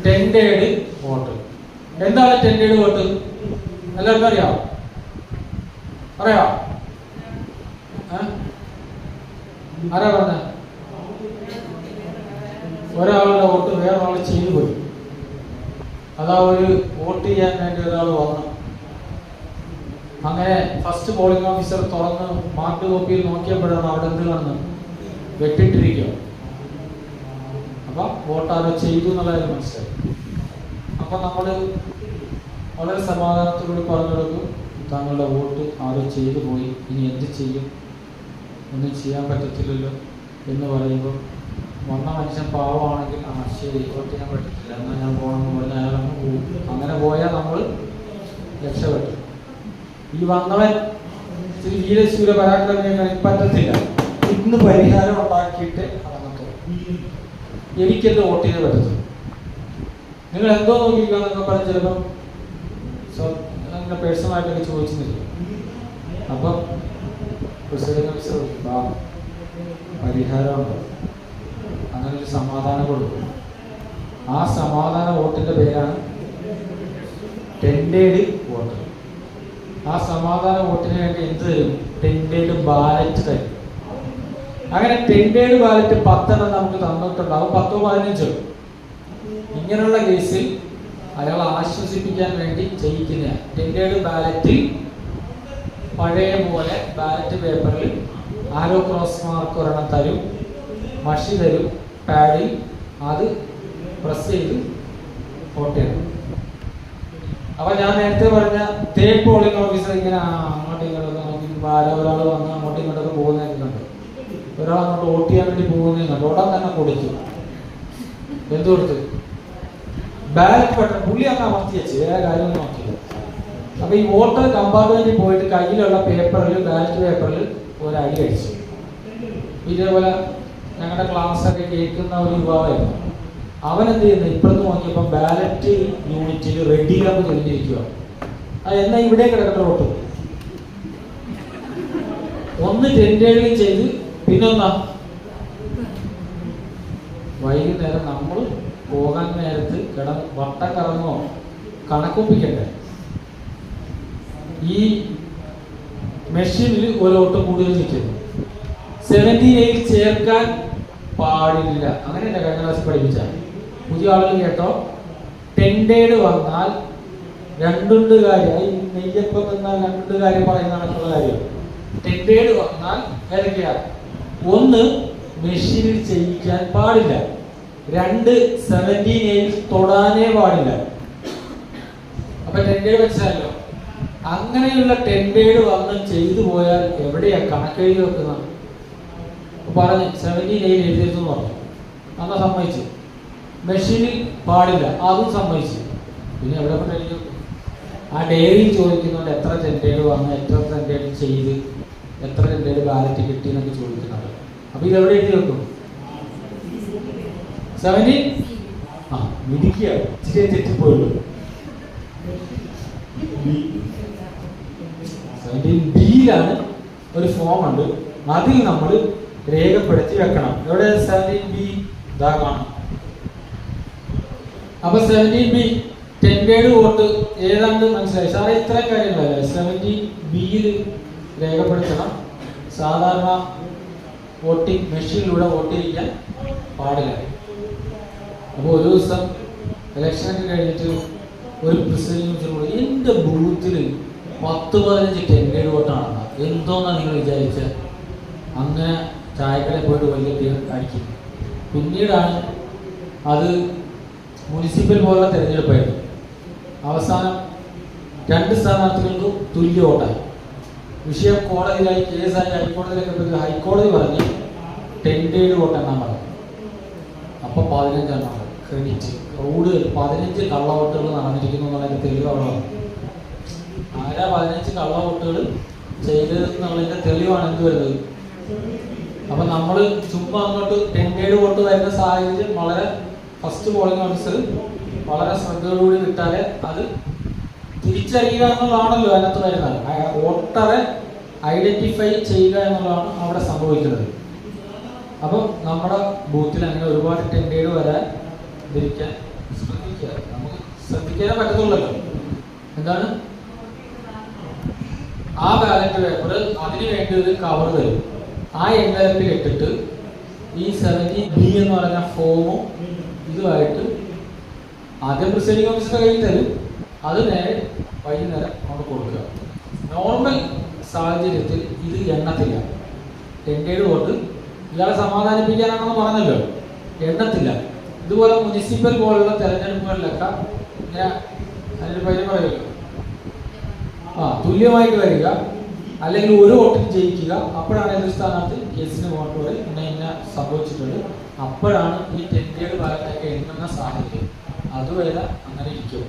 Tendered vote. എന്താണ് tendered vote? എല്ലാവർക്കും അറിയാം? അറിയാം? ആരാ പറഞ്ഞ? ഒരാളുടെ വോട്ട് വേറൊരാൾ ചെയ്തു പോയി. അതാ ഒരു വോട്ട് ചെയ്യാൻ വേണ്ടി ഒരാൾ വന്നു. അങ്ങനെ ഫസ്റ്റ് പോളിംഗ് ഓഫീസർ തുറന്ന് മാർക്ക് കോപ്പിയിൽ നോക്കിയപ്പോഴാണ് അവിടെ എന്ത് കാണുന്നത്? വെട്ടിട്ടിരിക്കുക. അപ്പൊ വോട്ട് ആരോ ചെയ്തു എന്നുള്ളത് മനസ്സിലായി. അപ്പൊ നമ്മൾ വളരെ സമാധാനത്തോട് പറഞ്ഞു കൊടുക്കും, താങ്കളുടെ വോട്ട് ആരോ ചെയ്തു പോയി, ഇനി എന്ത് ചെയ്യും? ഒന്നും ചെയ്യാൻ പറ്റത്തില്ലല്ലോ എന്ന് പറയുമ്പോൾ വന്ന മനുഷ്യൻ പാവമാണെങ്കിൽ ആ ശരി വോട്ട് ചെയ്യാൻ പറ്റത്തില്ല, എന്നാൽ ഞാൻ പോകണമെന്ന് പറഞ്ഞാൽ അയാളങ്ങ് പോകും. അങ്ങനെ പോയാൽ നമ്മൾ രക്ഷപ്പെട്ടു. ഈ വന്നവൻ ഇത്തിരി വീരശൂര പരാക്രമിക്കാൻ പറ്റത്തില്ല, ഇന്ന് പരിഹാരം ഉണ്ടാക്കിയിട്ട് അടങ്ങത്തു. എനിക്കെന്ത് വോട്ട് ചെയ്ത് പറ്റത്തുള്ളൂ, നിങ്ങൾ എന്തോ നോക്കിക്കുക എന്നൊക്കെ പറഞ്ഞ് ചിലപ്പം നിങ്ങളുടെ പേഴ്സണലായിട്ടൊക്കെ ചോദിച്ചില്ല. അപ്പം പരിഹാരമുണ്ട്, അങ്ങനെ ഒരു സമാധാനം കൊടുക്കും. ആ സമാധാന വോട്ടിന്റെ പേരാണ് ടെൻഡേഡ് വോട്ട്. ആ സമാധാന വോട്ടിന് വേണ്ടി എന്ത് തരും? ടെൻഡേഡ് ബാലറ്റ് തരും. അങ്ങനെ ടെൻഡേഡ് ബാലറ്റ് 10 നമുക്ക് തന്നിട്ടുണ്ടാവും, 10 15. ഇങ്ങനെയുള്ള കേസിൽ അയാളെ ആശ്വസിപ്പിക്കാൻ വേണ്ടി ചെയ്യിക്കുന്ന ടെൻഡേഡ് ബാലറ്റിൽ പഴയ പോലെ ബാലറ്റ് പേപ്പറിൽ ആരോ ക്രോസ് മാർക്ക് ഒരെണ്ണം തരും, മഷി തരും, പാഡിൽ അത് പ്രസ് ചെയ്ത് വോട്ട് ചെയ്യണം. അപ്പൊ ഞാൻ നേരത്തെ പറഞ്ഞ തേർഡ് പോളിംഗ് ഓഫീസർ ഇങ്ങനെ അങ്ങോട്ടും ഇങ്ങോട്ടൊക്കെ നോക്കി ഒരാൾ വന്ന് അങ്ങോട്ടും ഇങ്ങോട്ടൊക്കെ പോകുന്നതൊക്കെ കണ്ടു. ഒരാൾ അങ്ങോട്ട് വോട്ട് ചെയ്യാൻ വേണ്ടി പോകുന്നതും കണ്ടു. ഉടൻ തന്നെ കൊടുത്തു. എന്ത് കൊടുത്ത്? ബാലറ്റ് ബട്ടൺ പുള്ളി അങ്ങ് അമർത്തി വെച്ച്, വേറെ കാര്യമൊന്നും നോക്കില്ല. അപ്പൊ ഈ വോട്ടർ കമ്പാർട്ട്മെന്റിൽ പോയിട്ട് കയ്യിലുള്ള പേപ്പറിൽ, ബാലറ്റ് പേപ്പറിൽ ഒരു അടി അടിച്ചു. ഇതേപോലെ ഞങ്ങളുടെ ക്ലാസ്സൊക്കെ കേൾക്കുന്ന ഒരു യുവാവായിരുന്നു. അവൻ എന്ത് ചെയ്യുന്നത്? ഇപ്പുറത്ത് നോക്കിയപ്പോൾ ബാലറ്റ് യൂണിറ്റിൽ റെഡി ആപ്പ് തെളിഞ്ഞിരിക്കുക. എന്നാൽ ഇവിടെ കിടക്കേണ്ട വോട്ട് ഒന്ന് ടെൻഡേഡിൽ ചെയ്ത്, പിന്നൊന്നാ വൈകുന്നേരം നമ്മൾ പോകാൻ നേരത്ത് വട്ടം കറങ്ങോ കണക്കൊപ്പിക്കണ്ടേ? ഈ മെഷീനിൽ ഒരു വോട്ട് കൂടുതൽ നിൽക്കുന്നു. 78 ചേർക്കാൻ പാടില്ല. അങ്ങനെയല്ല കഴിഞ്ഞ ക്ലാസ്സിൽ പഠിപ്പിച്ച. പുതിയ ആളുകൾ കേട്ടോ, ടെൻഡേഡ് വന്നാൽ രണ്ടുണ്ട് കാര്യം. നെയ്യപ്പം എന്നാൽ രണ്ടുണ്ട് കാര്യം പറയുന്നതാണെന്നുള്ള കാര്യം. ടെൻഡേഡ് വന്നാൽ ഏതൊക്കെയാ? ഒന്ന്, മെഷീനിൽ ചെയ്യിക്കാൻ പാടില്ല. 2, 78 തൊടാനേ പാടില്ല. അപ്പൊ ടെൻഡേഡ് വെച്ചാലോ, അങ്ങനെയുള്ള ടെൻഡേഡ് വന്ന് ചെയ്തു പോയാൽ എവിടെയാ കണക്കെഴുതി വെക്കുന്നത്? പറഞ്ഞ് 78 എഴുതിയെന്ന് പറഞ്ഞു. അന്ന് സമ്മതിച്ചു. മെഷീനിൽ പാടില്ല, അതും സമ്മതിച്ചു. പിന്നെ എവിടെ കൊണ്ട് എഴുതി വെക്കും? ആ ഡയറിയിൽ ചോദിക്കുന്നുണ്ട് എത്ര ടെൻഡേഡ് വന്ന്, എത്ര ടെൻഡേഡ് ചെയ്ത്, എത്ര ടെൻഡേഡ് ബാലറ്റ് കിട്ടി എന്നൊക്കെ ചോദിക്കുന്നുണ്ട്. അപ്പൊ ഇതെവിടെ എഴുതി വെക്കും? 70 മിടിക്കുക. ഇച്ചിരി തെറ്റിപ്പോയുള്ളൂ. 17B ഒരു ഫോം ഉണ്ട്, അതിൽ നമ്മൾ രേഖപ്പെടുത്തി വെക്കണം. എവിടെ 17B? ഇതാ കാണാം. അപ്പൊ 17B ടെൻഡേഡ് വോട്ട് ഏതാണ്ട് മനസ്സിലായി സാറേ? ഇത്രയും കാര്യങ്ങളല്ലേ 17Bയിൽ രേഖപ്പെടുത്തണം. സാധാരണ വോട്ടിംഗ് മെഷീനിലൂടെ വോട്ട് ചെയ്യാൻ പാടില്ല. അപ്പോൾ ഒരു ദിവസം ഇലക്ഷനൊക്കെ കഴിഞ്ഞിട്ട് ഒരു പ്രസിഡന്റ് എന്റെ ബൂത്തിൽ 10-15 ടെൻഡേഡ് വോട്ടാണെന്നാ, എന്തോന്നാ നിങ്ങൾ വിചാരിച്ച? അങ്ങനെ ചായക്കടയിൽ പോയിട്ട് വലിയ അടിക്കും. പിന്നീടാണ് അത് മുനിസിപ്പൽ പോലുള്ള തെരഞ്ഞെടുപ്പായിരുന്നു. അവസാനം 2 സ്ഥാനാർത്ഥികൾക്കും തുല്യ വോട്ടായി. വിഷയം കോടതിയിലായി, കേസായി, ഹൈക്കോടതിയിലൊക്കെ പോയി ഹൈക്കോടതി പറഞ്ഞ് ടെൻഡേഡ് വോട്ട് എണ്ണാൻ പറഞ്ഞു. അപ്പൊ 15 എണ്ണം ക്രെഡിറ്റ്. കൂടുതൽ 15 കള്ളവോട്ടുകൾ നടന്നിരിക്കുന്നു എന്നുള്ളതിന്റെ തെളിവ് അവിടെ വന്നു. ആരാ 15 കള്ളവോട്ടുകൾ ചെയ്തതെന്നുള്ളതിന്റെ തെളിവാണ് എന്ത് വരുന്നത്? അപ്പൊ നമ്മൾ ചുമ്മാ അങ്ങോട്ട് ടെൻഡേഡ് വോട്ട് വരുന്ന സാഹചര്യം വളരെ ഫസ്റ്റ് പോളിംഗ് ഓഫീസർ വളരെ ശ്രദ്ധയോടുകൂടി വിട്ടാലേ അത് തിരിച്ചറിയുക എന്നുള്ളതാണല്ലോ അതിനകത്ത് വരുന്നത്. വോട്ടറെ ഐഡന്റിഫൈ ചെയ്യുക എന്നുള്ളതാണ് അവിടെ സംഭവിക്കുന്നത്. അപ്പം നമ്മുടെ ബൂത്തിൽ അങ്ങനെ ഒരുപാട് ടെൻഡേഡ് വരാൻ ഇരിക്കാൻ ശ്രദ്ധിക്കുക, നമുക്ക് ശ്രദ്ധിക്കാനേ പറ്റത്തുള്ളല്ലോ. എന്താണ് ആ ബാലറ്റ് പേപ്പർ, അതിന് വേണ്ടി ഒരു കവർ തരും. ആ എൻവലപ്പിൽ ഇട്ടിട്ട് ഈ 70B എന്ന് പറഞ്ഞ ഫോമും ഇതുമായിട്ട് ആദ്യം പ്രിസൈഡിംഗ് ഓഫീസറുടെ കയ്യിൽ തരും. അത് നേരെ വൈകുന്നേരം കൊണ്ട് കൊടുക്കുക. നോർമൽ സാഹചര്യത്തിൽ ഇത് എണ്ണത്തില്ല. 10 വോട്ട് ഇയാളെ സമാധാനിപ്പിക്കാനാണെന്ന് പറഞ്ഞല്ലോ, എണ്ണത്തില്ല. ഇതുപോലെ മുനിസിപ്പൽ പോലുള്ള തെരഞ്ഞെടുപ്പുകളിലൊക്കെ ഇങ്ങനെ അതിൻ്റെ പേര് പറയുമല്ലോ, തുല്യമായിട്ട് വരിക, അല്ലെങ്കിൽ ഒരു വോട്ടിന് ജയിക്കുക. അപ്പോഴാണ് എതിർ സ്ഥാനാർത്ഥി കേസിന് വോട്ട് പറയും ഇന്ന സംഭവിച്ചിട്ടുണ്ട്. അപ്പോഴാണ് ഈ 10 ബാലറ്റൊക്കെ എണ്ണുന്ന സാഹചര്യം. അതുവരെ അങ്ങനെ ഇരിക്കും.